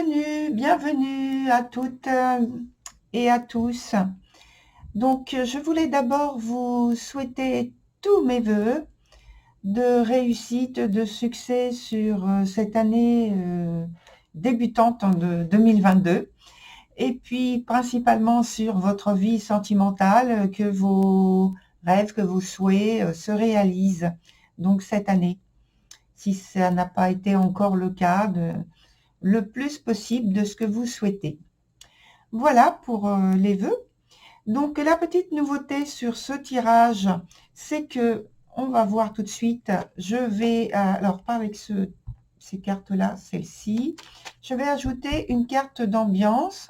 Bienvenue à toutes et à tous. Donc, je voulais d'abord vous souhaiter tous mes voeux de réussite, de succès sur cette année débutante de 2022 et puis principalement sur votre vie sentimentale, que vos rêves, que vos souhaits se réalisent donc cette année. Si ça n'a pas été encore le cas, le plus possible de ce que vous souhaitez. Voilà pour les vœux. Donc la petite nouveauté sur ce tirage, c'est que on va voir tout de suite. Je vais alors pas avec ces cartes-là, celle-ci. Je vais ajouter une carte d'ambiance.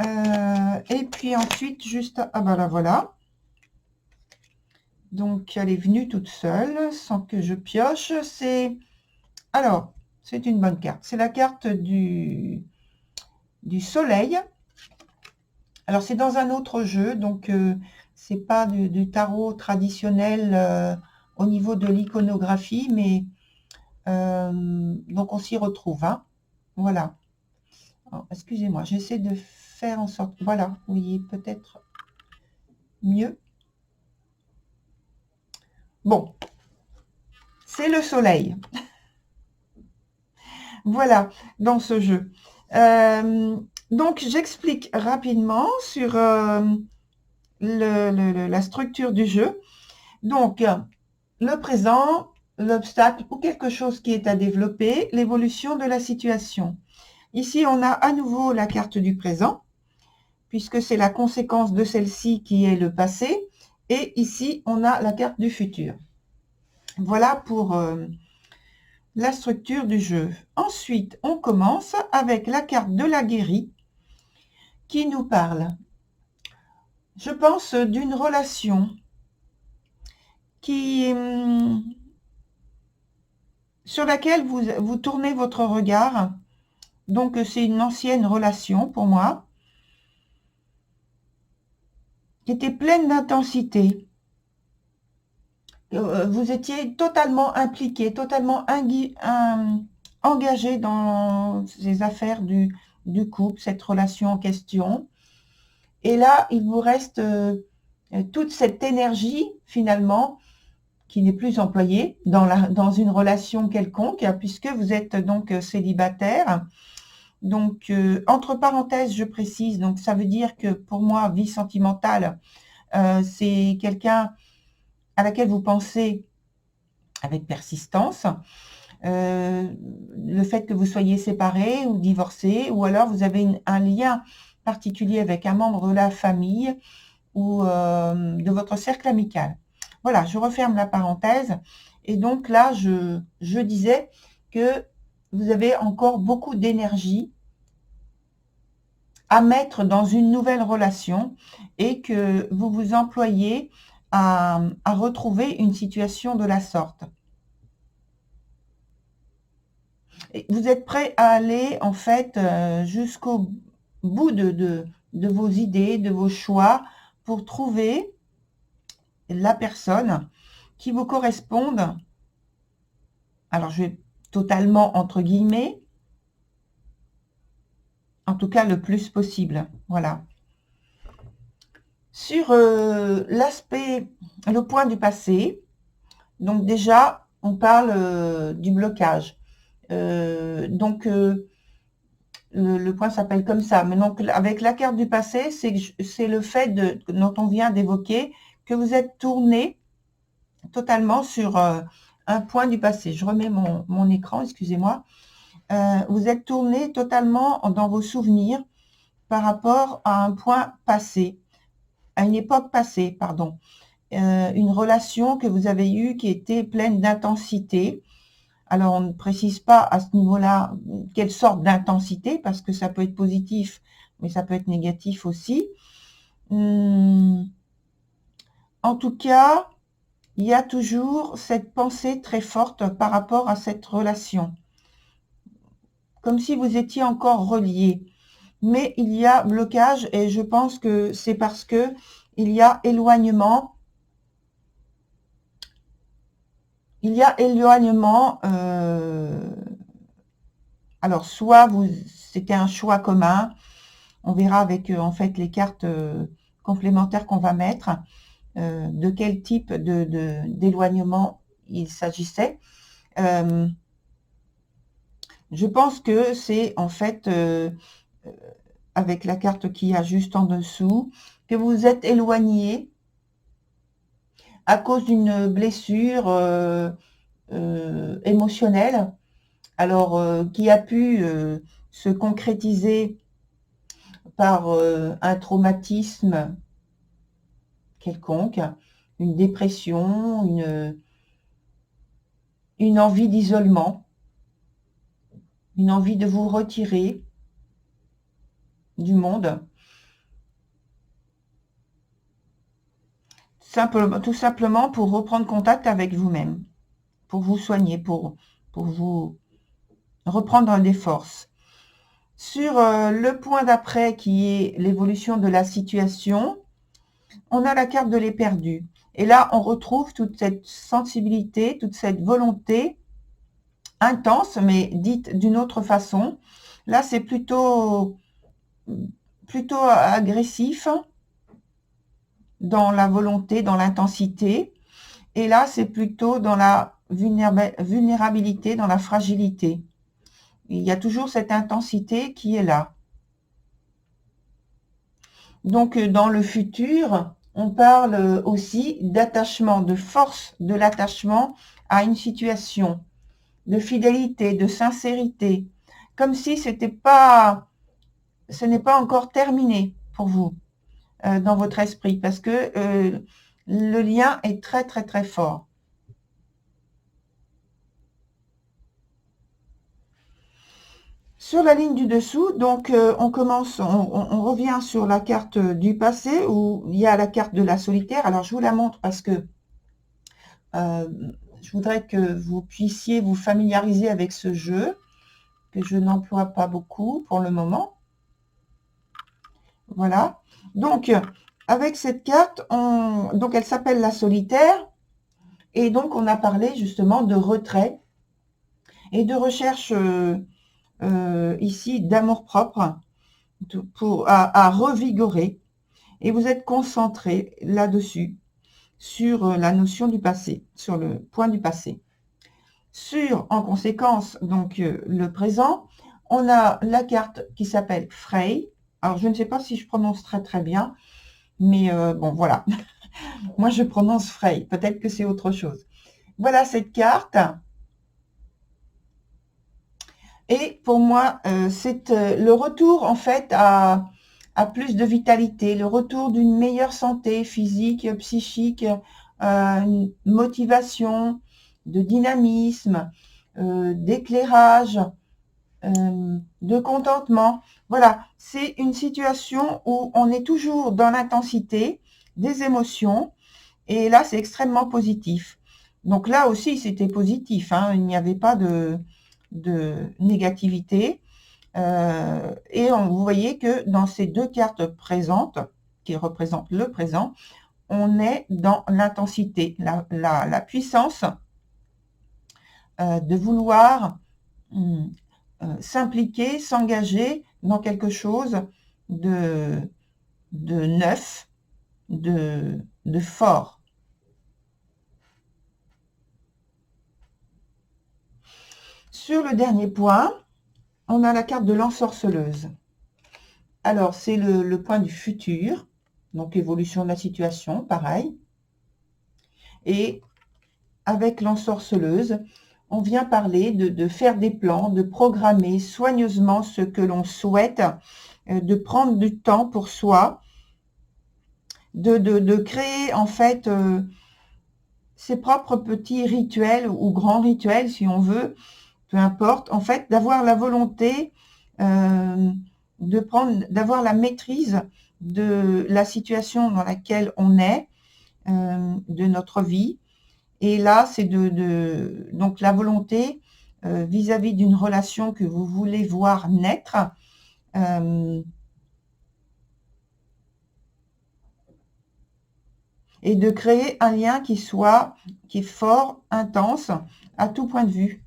Et puis ensuite juste ah ben là voilà. Donc elle est venue toute seule sans que je pioche. Alors c'est une bonne carte. C'est la carte du soleil. Alors c'est dans un autre jeu, donc c'est pas du tarot traditionnel au niveau de l'iconographie, mais donc on s'y retrouve, hein. Voilà. Excusez-moi, j'essaie de faire en sorte, voilà, vous voyez peut-être mieux. Bon, c'est le soleil. Voilà, dans ce jeu. Donc j'explique rapidement sur la structure du jeu. Donc, le présent, l'obstacle ou quelque chose qui est à développer, l'évolution de la situation. Ici, on a à nouveau la carte du présent, puisque c'est la conséquence de celle-ci qui est le passé. Et ici, on a la carte du futur. Voilà pour la structure du jeu. Ensuite, on commence avec la carte de la guérie qui nous parle, je pense, d'une relation qui sur laquelle vous tournez votre regard. Donc, c'est une ancienne relation pour moi, qui était pleine d'intensité. Vous étiez totalement impliqué, totalement engagé dans ces affaires du couple, cette relation en question. Et là, il vous reste toute cette énergie, finalement, qui n'est plus employée dans une relation quelconque, puisque vous êtes donc célibataire. Donc, entre parenthèses, je précise, donc ça veut dire que pour moi, vie sentimentale, c'est quelqu'un à laquelle vous pensez avec persistance. Le fait que vous soyez séparés ou divorcés, ou alors vous avez un lien particulier avec un membre de la famille ou de votre cercle amical. Voilà, je referme la parenthèse. Et donc là, je disais que vous avez encore beaucoup d'énergie à mettre dans une nouvelle relation et que vous vous employez à retrouver une situation de la sorte. Et vous êtes prêt à aller en fait jusqu'au bout de vos idées, de vos choix pour trouver la personne qui vous corresponde. Alors je vais totalement entre guillemets, en tout cas le plus possible. Voilà. Sur l'aspect, le point du passé, donc déjà, on parle du blocage. Donc, le point s'appelle comme ça. Mais donc, avec la carte du passé, c'est le fait dont on vient d'évoquer que vous êtes tourné totalement sur un point du passé. Je remets mon écran, excusez-moi. Vous êtes tourné totalement dans vos souvenirs par rapport à un point passé, à une époque passée, pardon. Une relation que vous avez eue qui était pleine d'intensité. Alors, on ne précise pas à ce niveau-là quelle sorte d'intensité, parce que ça peut être positif, mais ça peut être négatif aussi. En tout cas, il y a toujours cette pensée très forte par rapport à cette relation. Comme si vous étiez encore reliés. Mais il y a blocage et je pense que c'est parce que il y a éloignement. Il y a éloignement Alors, soit c'était un choix commun, on verra avec en fait les cartes complémentaires qu'on va mettre, de quel type d'éloignement il s'agissait. Je pense que c'est en fait, avec la carte qu'il y a juste en dessous, que vous êtes éloigné à cause d'une blessure émotionnelle, alors qui a pu se concrétiser par un traumatisme quelconque, une dépression, une envie d'isolement, une envie de vous retirer du monde, tout simplement pour reprendre contact avec vous-même, pour vous soigner, pour vous reprendre des forces. Sur le point d'après, qui est l'évolution de la situation, on a la carte de l'éperdu. Et là, on retrouve toute cette sensibilité, toute cette volonté intense, mais dite d'une autre façon. Là, c'est plutôt agressif dans la volonté, dans l'intensité. Et là, c'est plutôt dans la vulnérabilité, dans la fragilité. Il y a toujours cette intensité qui est là. Donc, dans le futur, on parle aussi d'attachement, de force de l'attachement à une situation, de fidélité, de sincérité, comme si ce n'est pas encore terminé pour vous dans votre esprit, parce que le lien est très, très, très fort. Sur la ligne du dessous, donc on commence, on revient sur la carte du passé où il y a la carte de la solitaire. Alors je vous la montre parce que je voudrais que vous puissiez vous familiariser avec ce jeu que je n'emploie pas beaucoup pour le moment. Voilà. Donc avec cette carte, donc elle s'appelle la solitaire et donc on a parlé justement de retrait et de recherche ici d'amour-propre à revigorer, et vous êtes concentré là-dessus, sur la notion du passé, sur le point du passé. Sur, en conséquence, donc le présent, on a la carte qui s'appelle Frey. Alors, je ne sais pas si je prononce très très bien, mais bon, voilà. Moi, je prononce Frey. Peut-être que c'est autre chose. Voilà cette carte. Et pour moi, c'est le retour en fait à plus de vitalité, le retour d'une meilleure santé physique, psychique, une motivation, de dynamisme, d'éclairage, de contentement. Voilà, c'est une situation où on est toujours dans l'intensité des émotions et là, c'est extrêmement positif. Donc là aussi, c'était positif, hein, il n'y avait pas de négativité. Et vous voyez que dans ces deux cartes présentes, qui représentent le présent, on est dans l'intensité, la puissance de vouloir s'impliquer, s'engager dans quelque chose de neuf, de fort. Sur le dernier point, on a la carte de l'ensorceleuse. Alors, c'est le point du futur, donc évolution de la situation, pareil. Et avec l'ensorceleuse, on vient parler de faire des plans, de programmer soigneusement ce que l'on souhaite, de prendre du temps pour soi, de créer en fait ses propres petits rituels ou grands rituels, si on veut, peu importe, en fait, d'avoir la volonté d'avoir la maîtrise de la situation dans laquelle on est, de notre vie. Et là, c'est donc la volonté vis-à-vis d'une relation que vous voulez voir naître, et de créer un lien qui est fort, intense, à tout point de vue.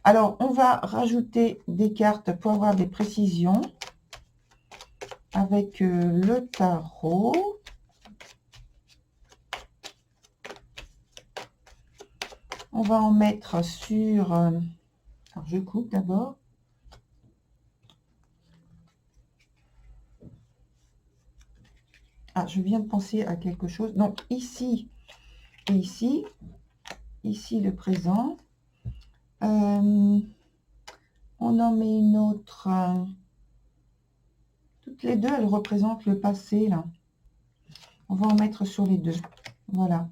Alors, on va rajouter des cartes pour avoir des précisions avec le tarot. On va en mettre sur... alors, je coupe d'abord. Ah, je viens de penser à quelque chose. Donc, ici et ici. Ici, le présent. On en met une autre. Toutes les deux, elles représentent le passé, là. On va en mettre sur les deux. Voilà.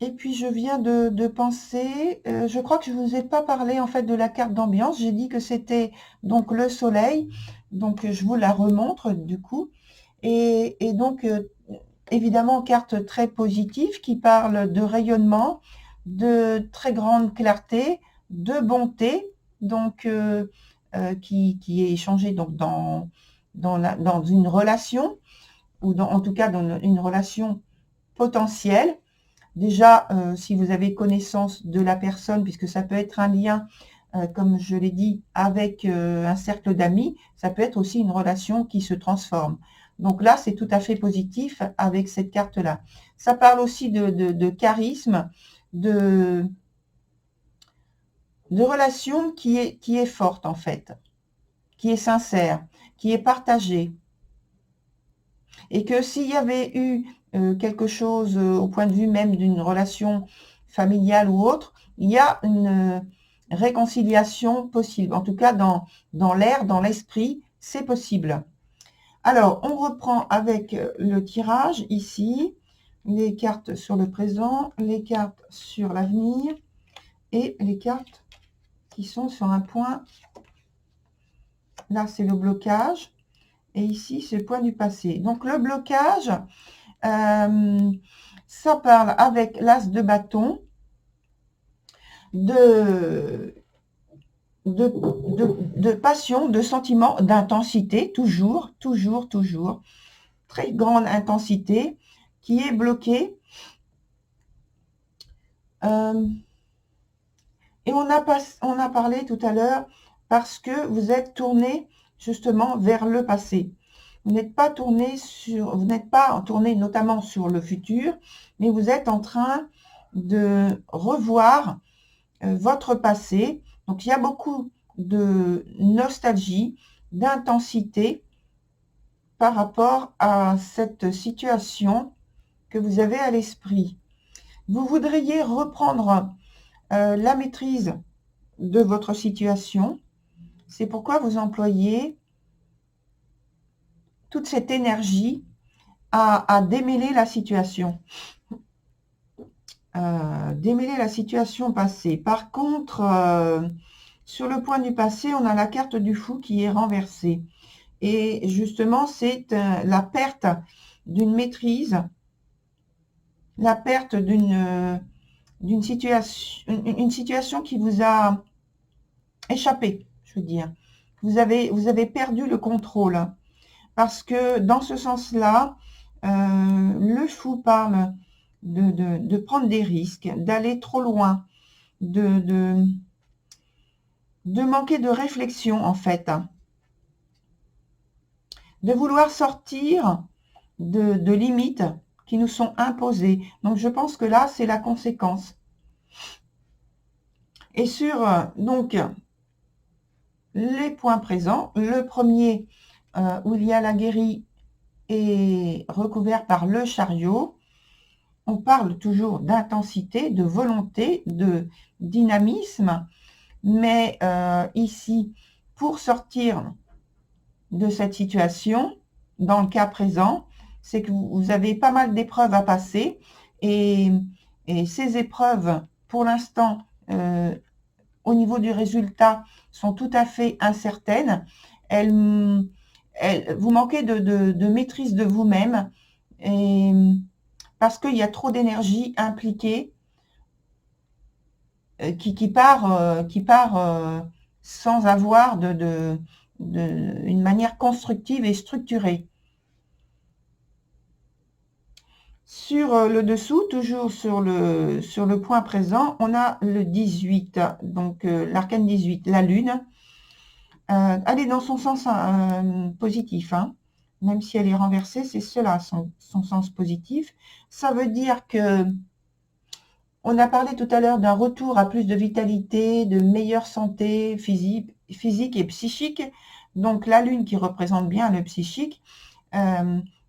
Et puis, je viens de penser, je crois que je ne vous ai pas parlé, en fait, de la carte d'ambiance. J'ai dit que c'était donc le soleil. Donc, je vous la remontre, du coup. Et donc, évidemment, carte très positive qui parle de rayonnement, de très grande clarté, de bonté, donc qui est échangée donc dans une relation, ou en tout cas dans une relation potentielle. Déjà, si vous avez connaissance de la personne, puisque ça peut être un lien, comme je l'ai dit, avec un cercle d'amis, ça peut être aussi une relation qui se transforme. Donc là, c'est tout à fait positif avec cette carte-là. Ça parle aussi de charisme, de relation qui est forte, en fait, qui est sincère, qui est partagée. Et que s'il y avait eu quelque chose au point de vue même d'une relation familiale ou autre, il y a une réconciliation possible. En tout cas, dans l'air, dans l'esprit, c'est possible. Alors, on reprend avec le tirage ici, les cartes sur le présent, les cartes sur l'avenir et les cartes qui sont sur un point. Là, c'est le blocage. Et ici, c'est le point du passé. Donc, le blocage, ça parle avec l'as de bâton de passion, de sentiment, d'intensité, toujours, très grande intensité, qui est bloquée. Et on a parlé tout à l'heure parce que vous êtes tourné justement vers le passé. Vous n'êtes pas tourné notamment sur le futur, mais vous êtes en train de revoir votre passé. Donc, il y a beaucoup de nostalgie, d'intensité par rapport à cette situation que vous avez à l'esprit. Vous voudriez reprendre la maîtrise de votre situation. C'est pourquoi vous employez toute cette énergie à démêler la situation. Démêler la situation passée. Par contre, sur le point du passé, on a la carte du fou qui est renversée. Et justement, c'est la perte d'une maîtrise, la perte d'une situation, une situation qui vous a échappé, je veux dire. Vous avez perdu le contrôle. Parce que dans ce sens-là, le fou parle de prendre des risques, d'aller trop loin, de manquer de réflexion, en fait. De vouloir sortir de limites qui nous sont imposées. Donc, je pense que là, c'est la conséquence. Et sur, donc, les points présents, le premier, où il y a la guérie, est recouvert par le chariot. On parle toujours d'intensité, de volonté, de dynamisme, mais ici, pour sortir de cette situation, dans le cas présent, c'est que vous avez pas mal d'épreuves à passer, et ces épreuves, pour l'instant, au niveau du résultat, sont tout à fait incertaines. Vous manquez de maîtrise de vous-même, et parce qu'il y a trop d'énergie impliquée qui part sans avoir une manière constructive et structurée. Sur le dessous, toujours sur le point présent, on a le 18, donc l'arcane 18, la lune. Elle est dans son sens positif, hein. Même si elle est renversée, c'est cela, son sens positif. Ça veut dire que on a parlé tout à l'heure d'un retour à plus de vitalité, de meilleure santé physique et psychique. Donc la lune qui représente bien le psychique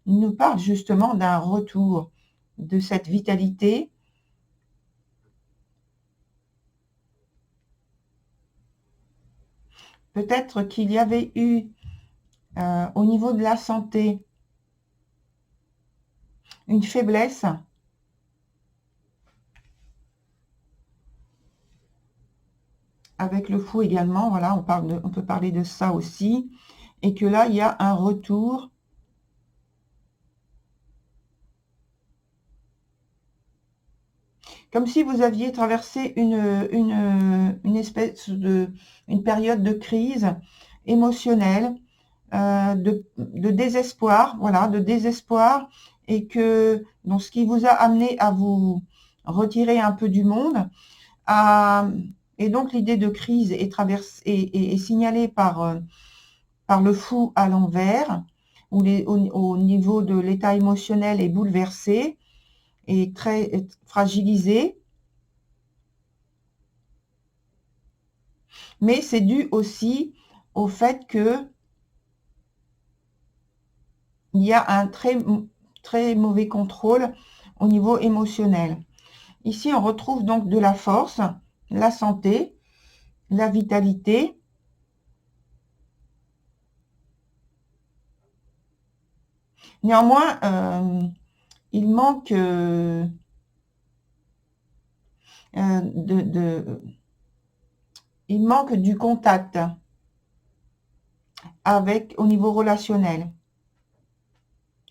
nous parle justement d'un retour de cette vitalité. Peut-être qu'il y avait eu au niveau de la santé une faiblesse. Avec le fou également, voilà, on peut parler de ça aussi. Et que là, il y a un retour. Comme si vous aviez traversé une espèce une période de crise émotionnelle, de désespoir, voilà, de désespoir, et que donc ce qui vous a amené à vous retirer un peu du monde, et donc l'idée de crise est signalée par le fou à l'envers, où au niveau de l'état émotionnel est bouleversé et très fragilisé. Mais c'est dû aussi au fait que il y a un très mauvais contrôle au niveau émotionnel. Ici, on retrouve donc de la force, la santé, la vitalité. Néanmoins, il manque il manque du contact au niveau relationnel.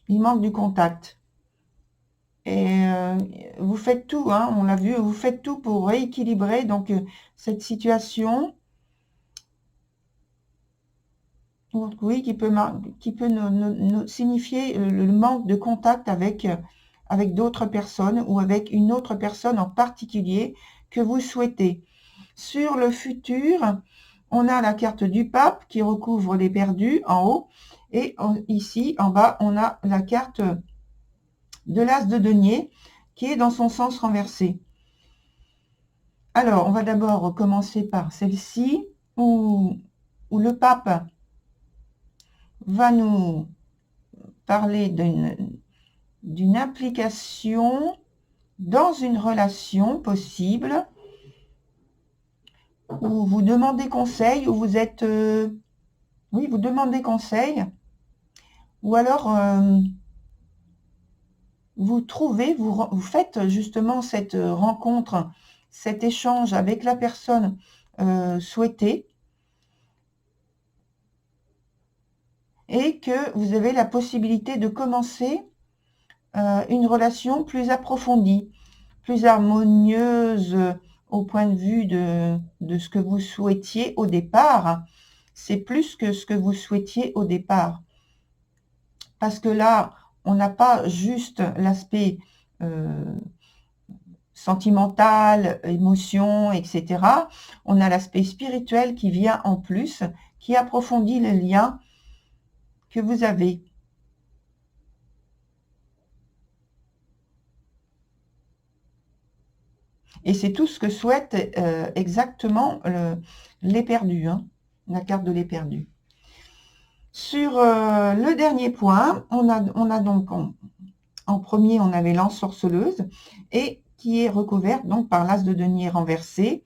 Il manque du contact. Et vous faites tout, hein, on l'a vu, vous faites tout pour rééquilibrer donc cette situation. Oui, qui peut signifier le manque de contact avec d'autres personnes ou avec une autre personne en particulier que vous souhaitez. Sur le futur, on a la carte du pape qui recouvre les perdus en haut. Et ici, en bas, on a la carte de l'as de denier qui est dans son sens renversé. Alors, on va d'abord commencer par celle-ci où le pape va nous parler d'une implication dans une relation possible où vous demandez conseil, où vous êtes... oui, vous demandez conseil, ou alors vous faites justement cette rencontre, cet échange avec la personne souhaitée, et que vous avez la possibilité de commencer une relation plus approfondie, plus harmonieuse au point de vue de ce que vous souhaitiez au départ. C'est plus que ce que vous souhaitiez au départ. Parce que là, on n'a pas juste l'aspect sentimental, émotion, etc. On a l'aspect spirituel qui vient en plus, qui approfondit les liens que vous avez. Et c'est tout ce que souhaitent exactement les perdus, hein, la carte de les perdus. Sur le dernier point, on a donc en premier, on avait l'ensorceleuse, et qui est recouverte donc par l'as de denier renversé.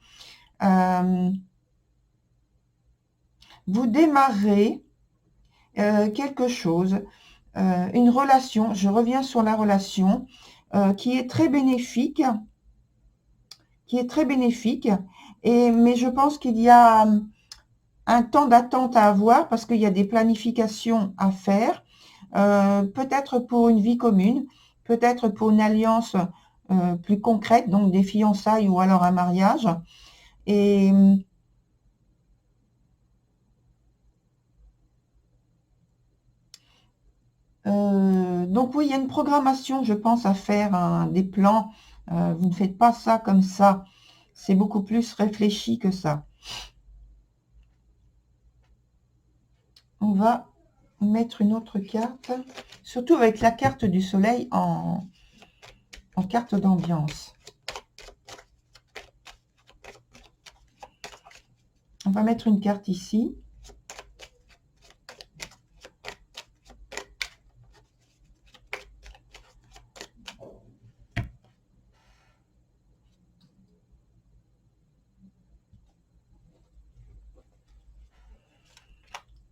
Vous démarrez quelque chose, une relation, je reviens sur la relation, qui est très bénéfique, mais je pense qu'il y a un temps d'attente à avoir parce qu'il y a des planifications à faire, peut-être pour une vie commune, peut-être pour une alliance plus concrète, donc des fiançailles ou alors un mariage. Et Donc oui, il y a une programmation, je pense, à faire, des plans. Vous ne faites pas ça comme ça. C'est beaucoup plus réfléchi que ça. On va mettre une autre carte, surtout avec la carte du soleil en carte d'ambiance. On va mettre une carte ici.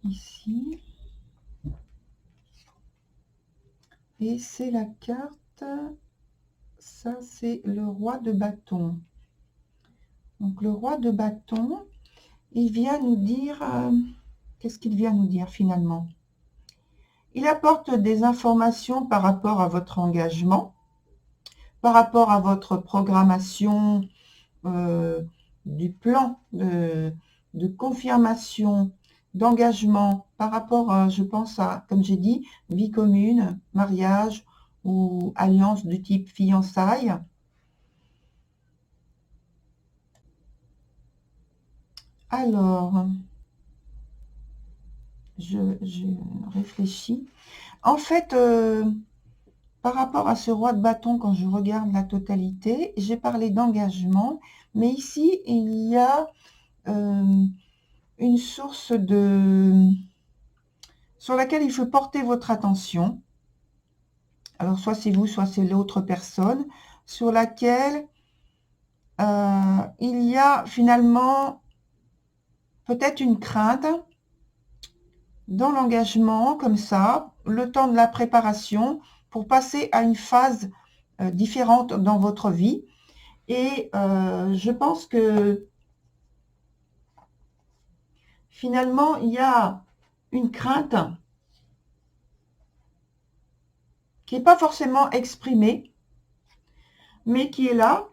Ici. Et c'est la carte, ça c'est le roi de bâton. Donc le roi de bâton, il vient nous dire, qu'est-ce qu'il vient nous dire finalement? Il apporte des informations par rapport à votre engagement, par rapport à votre programmation, du plan de confirmation, d'engagement, par rapport à, je pense à, comme j'ai dit, vie commune, mariage ou alliance de type fiançailles. Alors, je réfléchis. En fait, par rapport à ce roi de bâton, quand je regarde la totalité, j'ai parlé d'engagement, mais ici, il y a une source sur laquelle il faut porter votre attention. Alors, soit c'est vous, soit c'est l'autre personne, sur laquelle il y a finalement peut-être une crainte dans l'engagement, comme ça, le temps de la préparation pour passer à une phase différente dans votre vie. Et je pense que finalement, il y a une crainte qui n'est pas forcément exprimée, mais qui est là.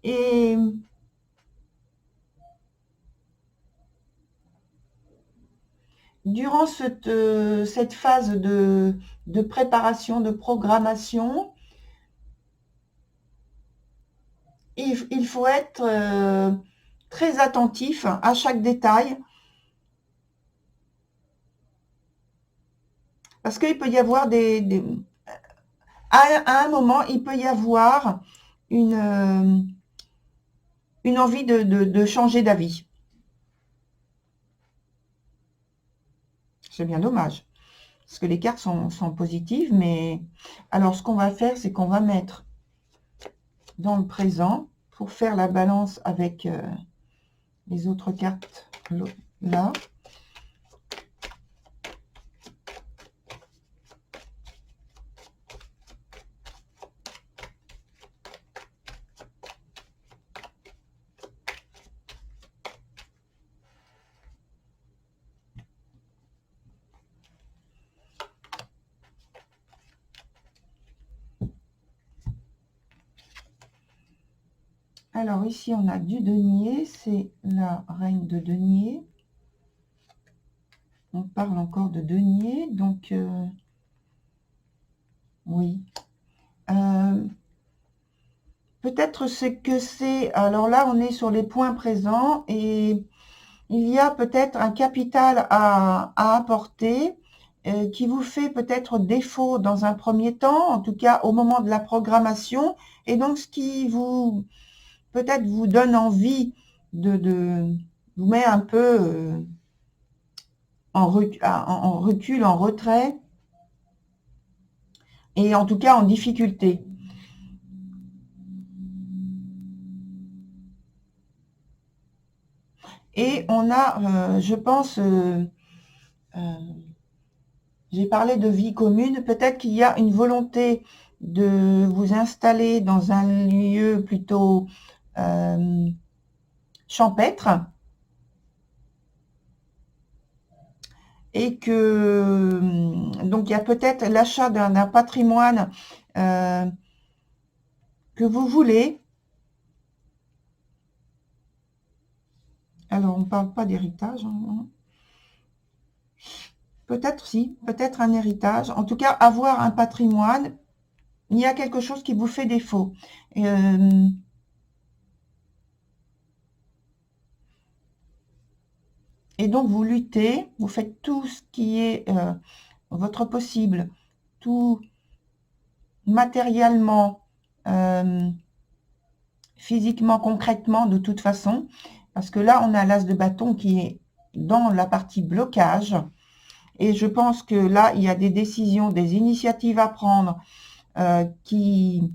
Et durant cette phase de préparation, de programmation, il faut être très attentif à chaque détail. Parce qu'il peut y avoir à un moment, il peut y avoir une envie de changer d'avis. C'est bien dommage. Parce que les cartes sont positives, mais alors ce qu'on va faire, c'est qu'on va mettre dans le présent pour faire la balance avec les autres cartes là. Alors ici, on a du denier, c'est la reine de denier. On parle encore de denier, donc oui. Peut-être c'est que c'est... Alors là, on est sur les points présents et il y a peut-être un capital à apporter qui vous fait peut-être défaut dans un premier temps, en tout cas au moment de la programmation. Et donc, ce qui vous peut-être vous donne envie vous met un peu en recul, en retrait, et en tout cas en difficulté. Et on a, je pense, j'ai parlé de vie commune, peut-être qu'il y a une volonté de vous installer dans un lieu plutôt champêtre, et que donc il y a peut-être l'achat d'un patrimoine que vous voulez. Alors, on ne parle pas d'héritage, hein. Peut-être si, peut-être un héritage. En tout cas, avoir un patrimoine, il y a quelque chose qui vous fait défaut. Et donc, vous luttez, vous faites tout ce qui est votre possible, tout matériellement, physiquement, concrètement, de toute façon. Parce que là, on a l'as de bâton qui est dans la partie blocage. Et je pense que là, il y a des décisions, des initiatives à prendre qui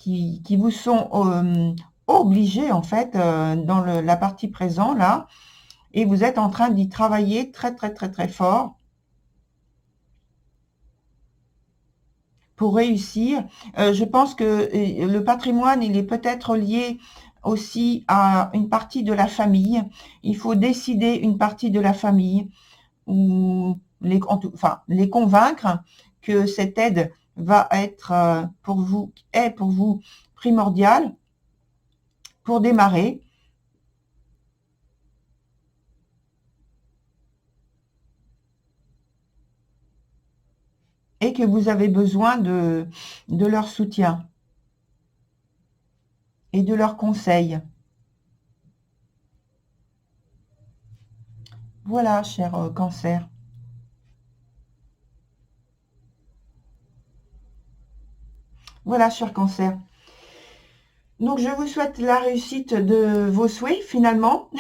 vous sont obligées, en fait, dans la partie présent, là. Et vous êtes en train d'y travailler très, très, très, très fort pour réussir. Je pense que le patrimoine, il est peut-être lié aussi à une partie de la famille. Il faut décider une partie de la famille ou les convaincre que cette aide va être pour vous primordiale pour démarrer. Et que vous avez besoin de leur soutien et de leurs conseils. Voilà, cher Cancer. Voilà, cher Cancer. Donc, je vous souhaite la réussite de vos souhaits, finalement,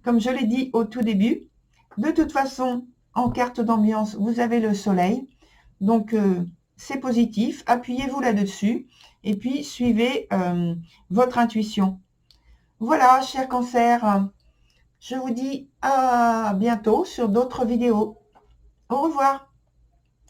comme je l'ai dit au tout début. De toute façon, en carte d'ambiance, vous avez le soleil. Donc, c'est positif. Appuyez-vous là-dessus. Et puis, suivez votre intuition. Voilà, cher Cancer. Je vous dis à bientôt sur d'autres vidéos. Au revoir.